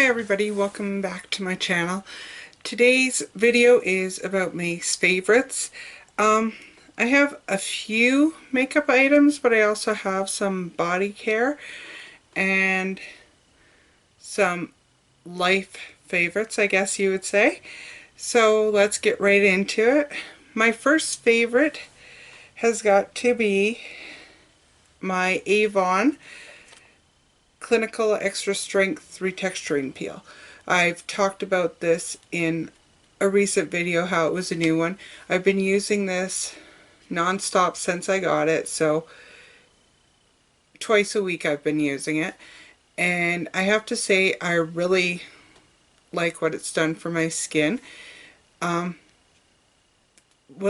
everybody, welcome back to my channel. Today's video is about my favorites. I have a few makeup items, but I also have some body care and some life favorites, I guess you would say. So let's get right into it. My first favorite has got to be my Avon Clinical Extra Strength Retexturing Peel. I've talked about this in a recent video, how it was a new one. I've been using this non-stop since I got it, so twice a week I've been using it. And I have to say I really like what it's done for my skin. Will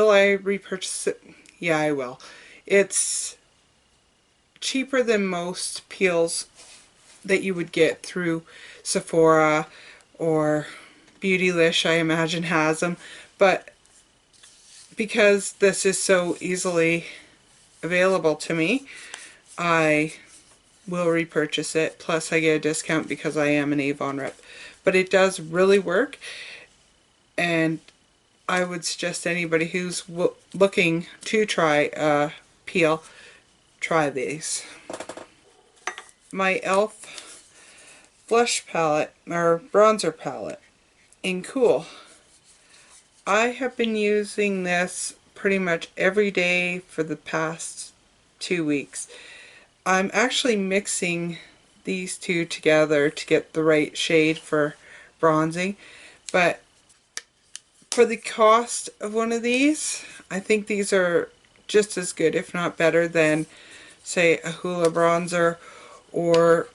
I repurchase it? Yeah, I will. It's cheaper than most peels that you would get through Sephora or Beautylish, I imagine has them, but because this is so easily available to me, I will repurchase it. Plus I get a discount because I am an Avon rep. But it does really work, and I would suggest anybody who's looking to try a peel, try these. My e.l.f. blush palette, or bronzer palette, in Cool. I have been using this pretty much every day for the past 2 weeks. I'm actually mixing these two together to get the right shade for bronzing, but for the cost of one of these, I think these are just as good, if not better, than, say, a Hoola bronzer or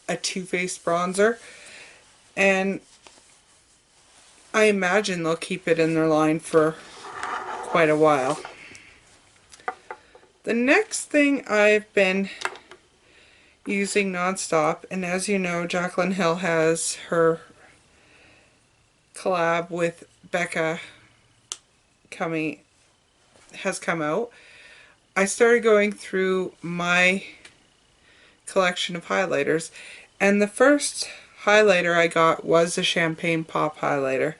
a Too Faced bronzer, and I imagine they'll keep it in their line for quite a while. The next thing I've been using non-stop, and as you know, Jaclyn Hill has her collab with Becca has come out. I started going through my collection of highlighters, and the first highlighter I got was a Champagne Pop highlighter.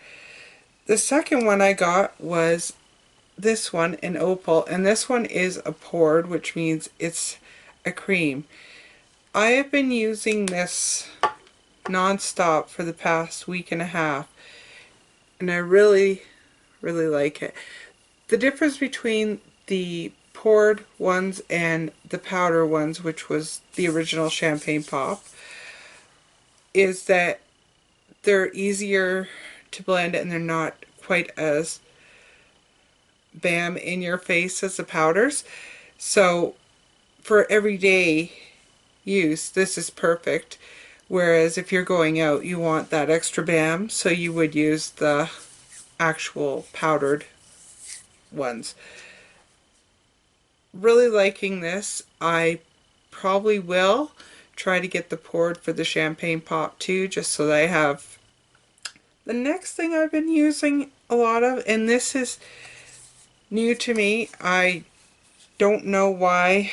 The second one I got was this one, an Opal, and this one is a poured, which means it's a cream. I have been using this non-stop for the past week and a half, and I really like it. The difference between the poured ones and the powder ones, which was the original Champagne Pop, is that they're easier to blend and they're not quite as bam in your face as the powders. So for everyday use, this is perfect. Whereas if you're going out, you want that extra bam, so you would use the actual powdered ones. Really liking this. I probably will try to get the poured for the Champagne Pop too, just so that I have. The next thing I've been using a lot of, and this is new to me, I don't know why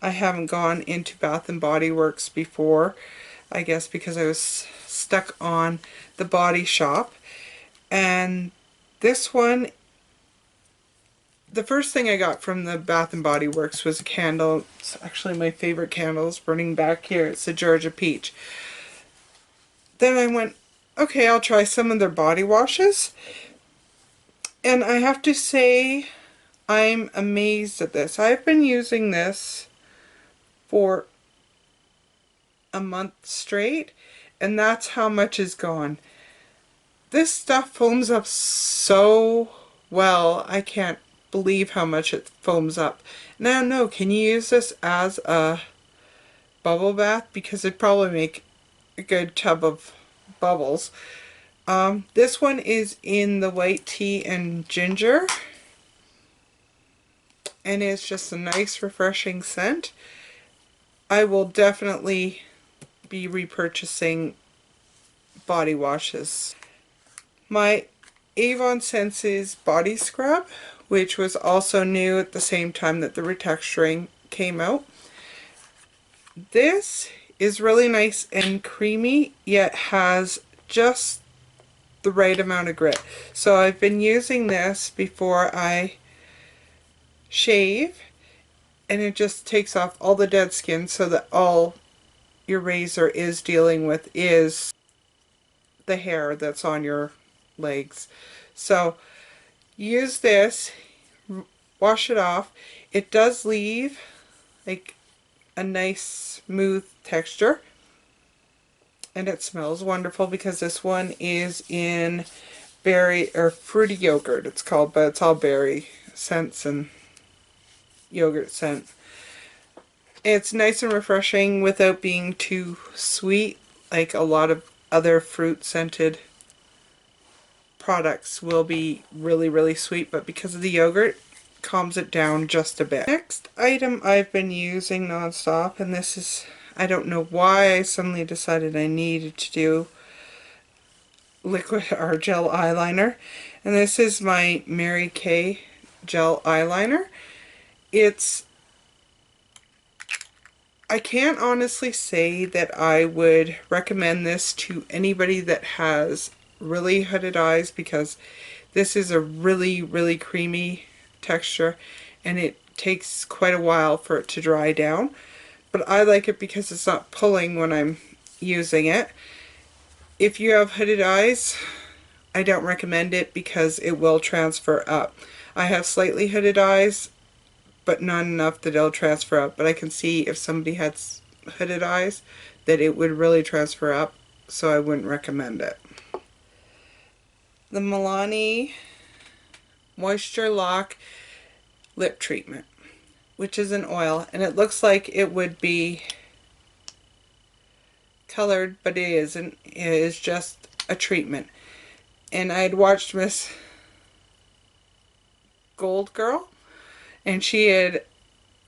I haven't gone into Bath and Body Works before. I guess because I was stuck on the Body Shop. And this one, the first thing I got from the Bath and Body Works was a candle. It's actually my favorite candle. It's burning back here. It's a Georgia Peach. Then I went, okay, I'll try some of their body washes. And I have to say, I'm amazed at this. I've been using this for a month straight, and that's how much is gone. This stuff foams up so well. I can't believe how much it foams up. Now, no, can you use this as a bubble bath? Because it'd probably make a good tub of bubbles. This one is in the white tea and ginger, and it's just a nice refreshing scent. I will definitely be repurchasing body washes. My Avon Senses body scrub, which was also new at the same time that the retexturing came out. This is really nice and creamy, yet has just the right amount of grit. So I've been using this before I shave, and it just takes off all the dead skin so that all your razor is dealing with is the hair that's on your legs. So use this, wash it off. It does leave like a nice smooth texture, and it smells wonderful because this one is in berry or fruity yogurt it's called, but it's all berry scents and yogurt scent. It's nice and refreshing without being too sweet like a lot of other fruit scented products will be really sweet, but because of the yogurt, calms it down just a bit. Next item I've been using nonstop, and this is, I don't know why I suddenly decided I needed to do liquid or gel eyeliner, and this is my Mary Kay gel eyeliner. I can't honestly say that I would recommend this to anybody that has really hooded eyes, because this is a really creamy texture and it takes quite a while for it to dry down. But I like it because it's not pulling when I'm using it. If you have hooded eyes, I don't recommend it because it will transfer up. I have slightly hooded eyes, but not enough that it'll transfer up. But I can see if somebody had hooded eyes that it would really transfer up, so I wouldn't recommend it. The Milani Moisture Lock Lip Treatment, which is an oil, and it looks like it would be colored, but it isn't. It is just a treatment. And I had watched Miss Gold Girl, and she had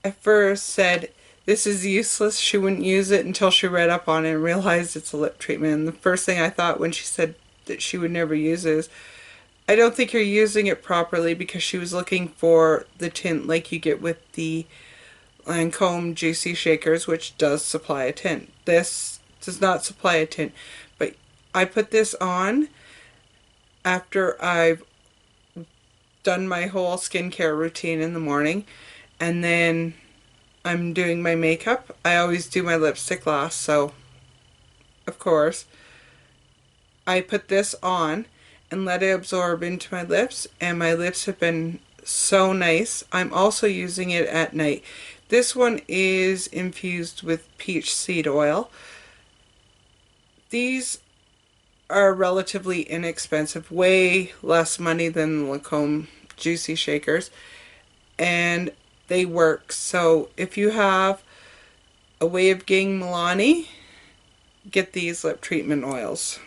at first said this is useless, she wouldn't use it until she read up on it and realized it's a lip treatment. And the first thing I thought when she said that she would never use it is, I don't think you're using it properly, because she was looking for the tint like you get with the Lancome Juicy Shakers, which does supply a tint. This does not supply a tint, but I put this on after I've done my whole skincare routine in the morning, and then I'm doing my makeup. I always do my lipstick last, so of course I put this on and let it absorb into my lips, and my lips have been so nice. I'm also using it at night. This one is infused with peach seed oil. These are relatively inexpensive, way less money than the Lancome Juicy Shakers, and they work. So if you have a way of getting Milani, get these lip treatment oils.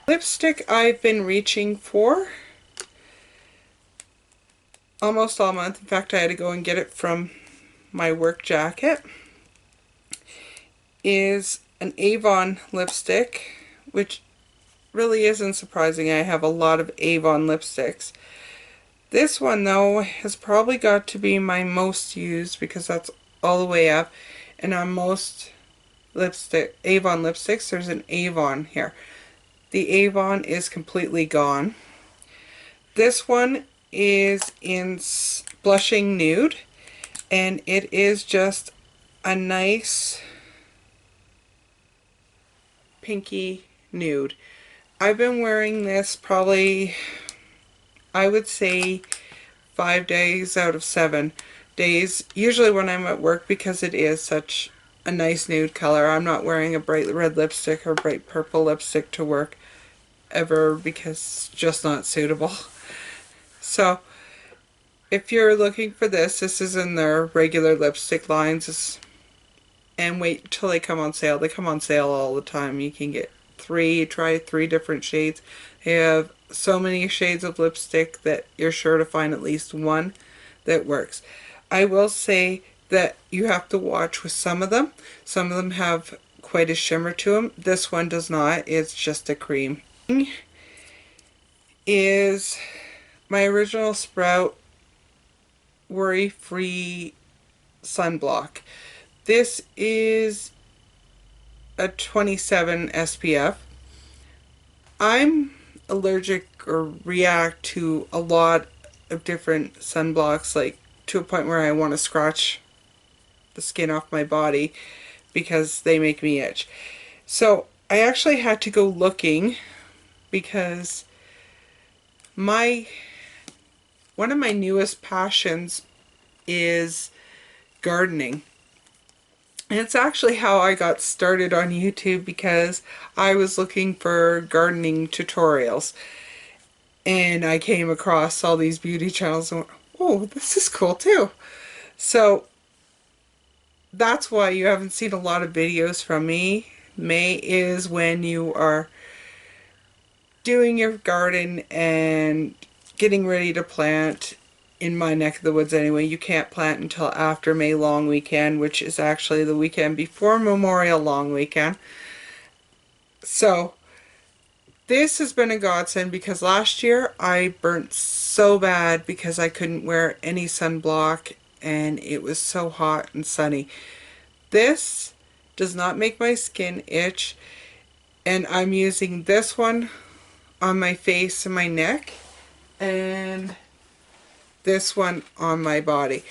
Lipstick I've been reaching for almost all month. In fact, I had to go and get it from my work jacket. Is an Avon lipstick, which really isn't surprising. I have a lot of Avon lipsticks. This one though has probably got to be my most used, because that's all the way up, and on most Avon lipsticks there's an Avon here. The Avon is completely gone. This one is in Blushing Nude, and it is just a nice pinky nude. I've been wearing this probably, I would say, 5 days out of 7 days, usually when I'm at work, because it is such a nice nude color. I'm not wearing a bright red lipstick or bright purple lipstick to work ever, because it's just not suitable. So if you're looking for this, this is in their regular lipstick lines, and wait till they come on sale. They come on sale all the time. You can get try 3 different shades. They have so many shades of lipstick that you're sure to find at least one that works. I will say that you have to watch with some of them. Some of them have quite a shimmer to them. This one does not. It's just a cream. Is my Original Sprout Worry Free Sunblock. This is a 27 SPF. I'm allergic or react to a lot of different sunblocks, like to a point where I want to scratch the skin off my body because they make me itch. So I actually had to go looking because my one of my newest passions is gardening. And it's actually how I got started on YouTube, because I was looking for gardening tutorials and I came across all these beauty channels and went, oh, this is cool too. So that's why you haven't seen a lot of videos from me. May is when you are doing your garden and getting ready to plant. In my neck of the woods anyway, you can't plant until after May long weekend, which is actually the weekend before Memorial long weekend. So this has been a godsend, because last year I burnt so bad because I couldn't wear any sunblock and it was so hot and sunny. This does not make my skin itch, and I'm using this one on my face and my neck, and this one on my body.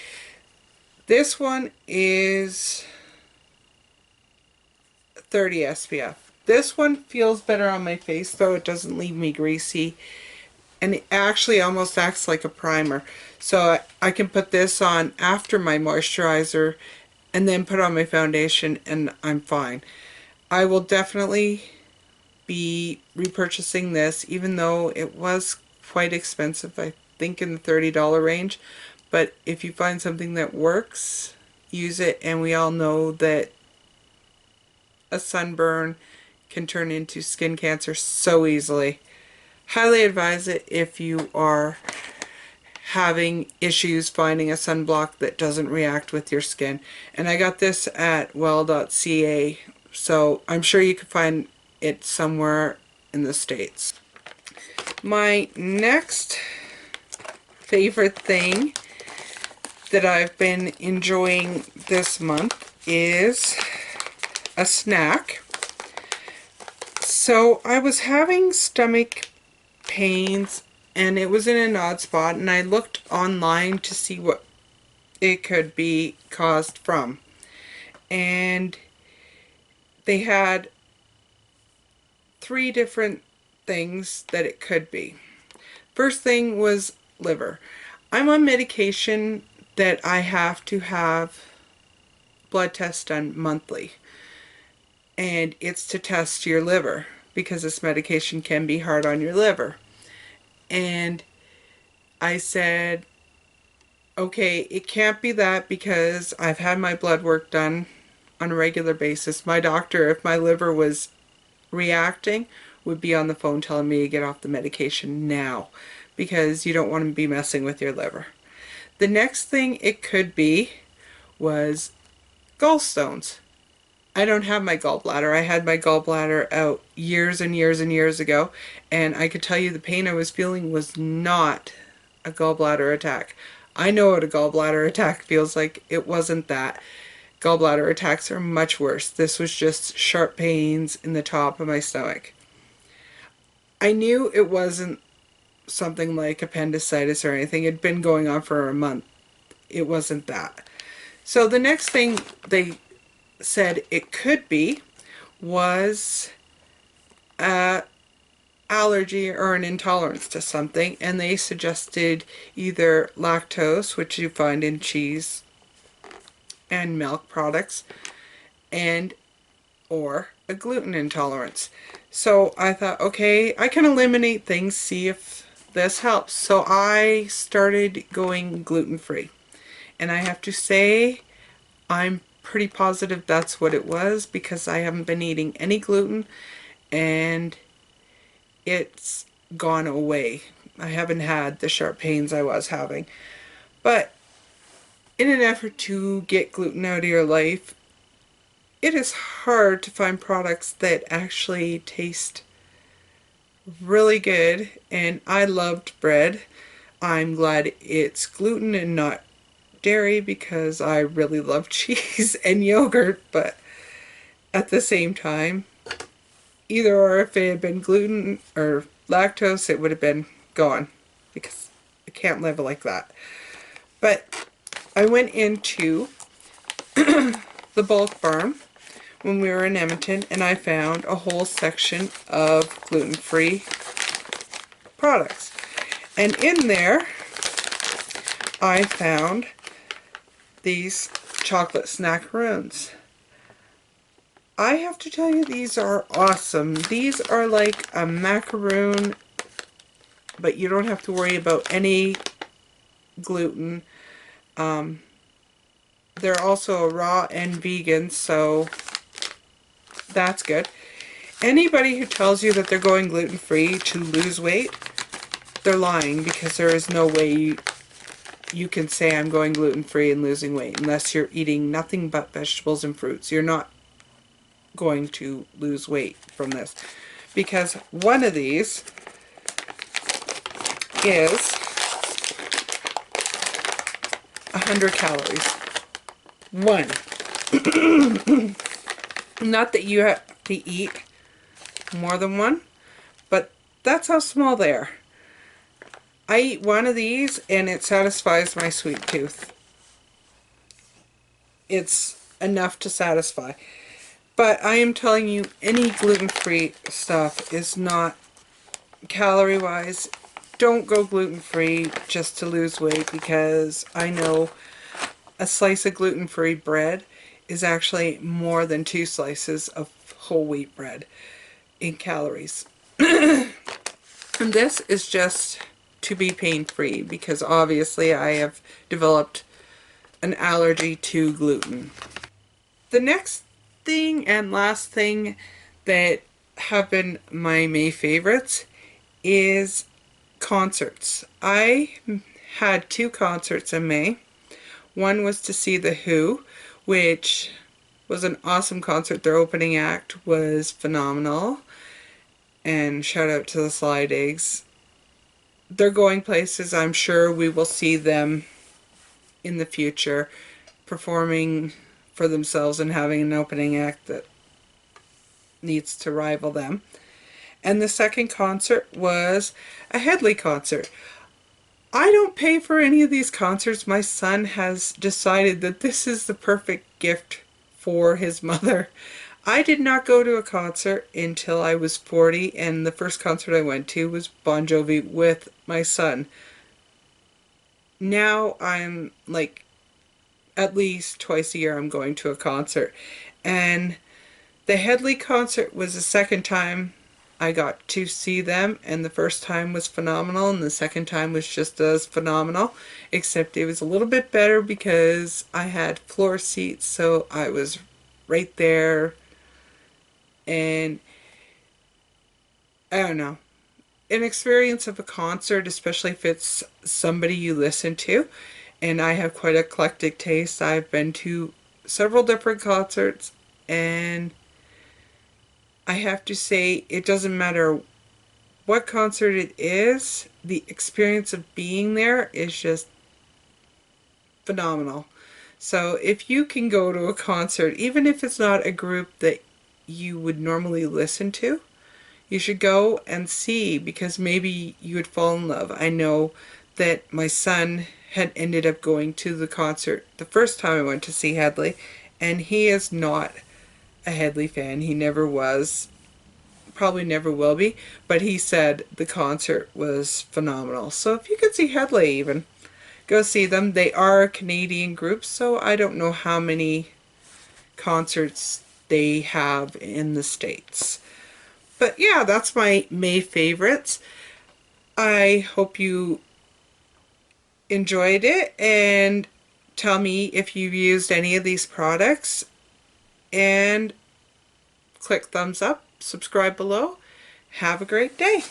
This one is 30 SPF. This one feels better on my face, though. It doesn't leave me greasy, and it actually almost acts like a primer. So I can put this on after my moisturizer and then put on my foundation and I'm fine. I will definitely be repurchasing this, even though it was quite expensive. I think in the $30 range. But if you find something that works, use it. And we all know that a sunburn can turn into skin cancer so easily. Highly advise it if you are having issues finding a sunblock that doesn't react with your skin. And I got this at well.ca, so I'm sure you can find it somewhere in the States. My next favorite thing that I've been enjoying this month is a snack. So I was having stomach pains and it was in an odd spot, and I looked online to see what it could be caused from. And they had 3 different things that it could be. First thing was liver. I'm on medication that I have to have blood tests done monthly. And it's to test your liver, because this medication can be hard on your liver. And I said, okay, it can't be that, because I've had my blood work done on a regular basis. My doctor, if my liver was reacting, would be on the phone telling me to get off the medication now, because you don't want to be messing with your liver. The next thing it could be was gallstones. I don't have my gallbladder. I had my gallbladder out years and years and years ago, and I could tell you the pain I was feeling was not a gallbladder attack. I know what a gallbladder attack feels like. It wasn't that. Gallbladder attacks are much worse. This was just sharp pains in the top of my stomach. I knew it wasn't something like appendicitis or anything. It had been going on for a month. It wasn't that. So the next thing they said it could be was a allergy or an intolerance to something, and they suggested either lactose, which you find in cheese and milk products, and or a gluten intolerance. So I thought, okay, I can eliminate things, see if this helps. So I started going gluten-free, and I have to say I'm pretty positive that's what it was, because I haven't been eating any gluten and it's gone away. I haven't had the sharp pains I was having. But in an effort to get gluten out of your life, it is hard to find products that actually taste really good. And I loved bread. I'm glad it's gluten and not dairy, because I really love cheese and yogurt, but at the same time. Either or, if it had been gluten or lactose, it would have been gone because I can't live like that. But I went into the bulk farm when we were in Edmonton and I found a whole section of gluten-free products. And in there, I found these chocolate snackaroons. I have to tell you, these are awesome. These are like a macaroon, but you don't have to worry about any gluten. They're also raw and vegan, so that's good. Anybody who tells you that they're going gluten-free to lose weight, they're lying, because there is no way you can say I'm going gluten-free and losing weight unless you're eating nothing but vegetables and fruits. You're not going to lose weight from this, because one of these is 100 calories. One. Not that you have to eat more than one, but that's how small they are. I eat one of these and it satisfies my sweet tooth. It's enough to satisfy. But I am telling you, any gluten-free stuff is not calorie-wise. Don't go gluten-free just to lose weight, because I know a slice of gluten-free bread is actually more than 2 slices of whole wheat bread in calories. And this is just to be pain-free, because obviously I have developed an allergy to gluten. The next thing and last thing that have been my May favorites is concerts. I had 2 concerts in May. One was to see The Who, which was an awesome concert. Their opening act was phenomenal. And shout out to the Slide Eggs. They're going places. I'm sure we will see them in the future performing for themselves and having an opening act that needs to rival them. And the second concert was a Headley concert. I don't pay for any of these concerts. My son has decided that this is the perfect gift for his mother. I did not go to a concert until I was 40, and the first concert I went to was Bon Jovi with my son. Now I'm like, at least twice a year I'm going to a concert. And the Headley concert was the second time I got to see them, and the first time was phenomenal and the second time was just as phenomenal, except it was a little bit better because I had floor seats, so I was right there. And I don't know, an experience of a concert, especially if it's somebody you listen to, and I have quite eclectic taste. I've been to several different concerts, and I have to say, it doesn't matter what concert it is, the experience of being there is just phenomenal. So if you can go to a concert, even if it's not a group that you would normally listen to, you should go and see, because maybe you would fall in love. I know that my son had ended up going to the concert the first time I went to see Headley, and he is not a Headley fan. He never was, probably never will be, but he said the concert was phenomenal. So if you could see Headley, even go see them. They are a Canadian group, so I don't know how many concerts they have in the States. But yeah, that's my May favorites. I hope you enjoyed it, and tell me if you've used any of these products, and click thumbs up, subscribe below. Have a great day.